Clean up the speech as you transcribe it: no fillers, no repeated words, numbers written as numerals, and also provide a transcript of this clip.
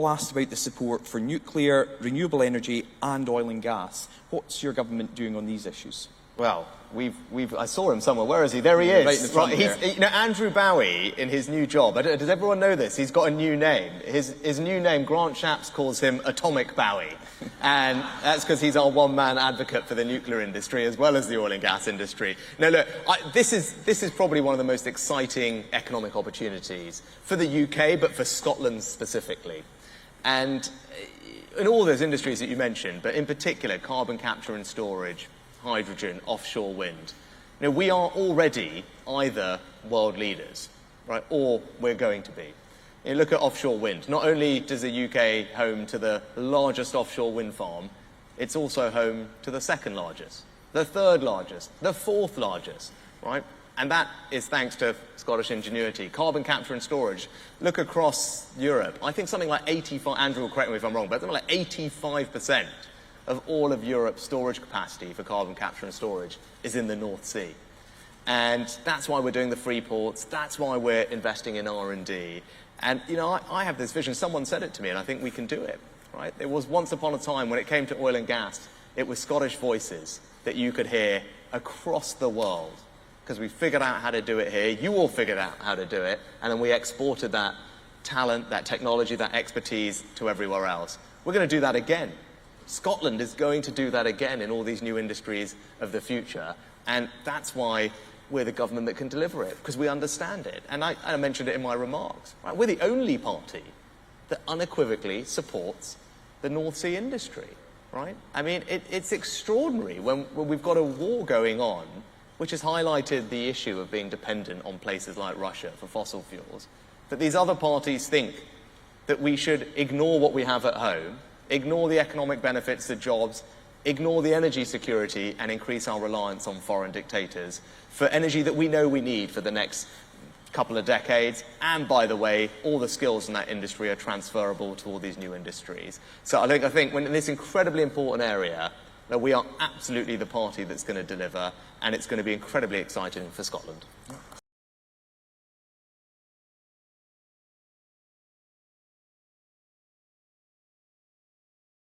all asked about the support for nuclear, renewable energy and oil and gas. What's your government doing on these issues? Well, I saw him somewhere. Where is he? There he is. Right in the front there. Andrew Bowie, in his new job, does everyone know this? He's got a new name. His new name, Grant Shapps calls him Atomic Bowie. And that's because he's our one-man advocate for the nuclear industry as well as the oil and gas industry. Now, look, this is probably one of the most exciting economic opportunities for the UK, but for Scotland specifically. And in all those industries that you mentioned, but in particular, carbon capture and storage, hydrogen, offshore wind. We are already either world leaders, right, or we're going to be. Look at offshore wind. Not only does the UK home to the largest offshore wind farm, it's also home to the second largest, the third largest, the fourth largest, right? And that is thanks to Scottish ingenuity. Carbon capture and storage. Look across Europe. I think something like 85, Andrew will correct me if I'm wrong, but something like 85% of all of Europe's storage capacity for carbon capture and storage is in the North Sea. And that's why we're doing the free ports, that's why we're investing in R&D. And, I have this vision, someone said it to me, and I think we can do it, right? There was once upon a time when it came to oil and gas, it was Scottish voices that you could hear across the world, because we figured out how to do it here, you all figured out how to do it, and then we exported that talent, that technology, that expertise to everywhere else. We're going to do that again. Scotland is going to do that again in all these new industries of the future, and that's why we're the government that can deliver it, because we understand it. And I mentioned it in my remarks. Right? We're the only party that unequivocally supports the North Sea industry. Right? I mean, it's extraordinary when we've got a war going on, which has highlighted the issue of being dependent on places like Russia for fossil fuels, that these other parties think that we should ignore what we have at home, ignore the economic benefits to jobs, ignore the energy security, and increase our reliance on foreign dictators for energy that we know we need for the next couple of decades. And, by the way, all the skills in that industry are transferable to all these new industries. So I think when in this incredibly important area, that we are absolutely the party that's going to deliver, and it's going to be incredibly exciting for Scotland.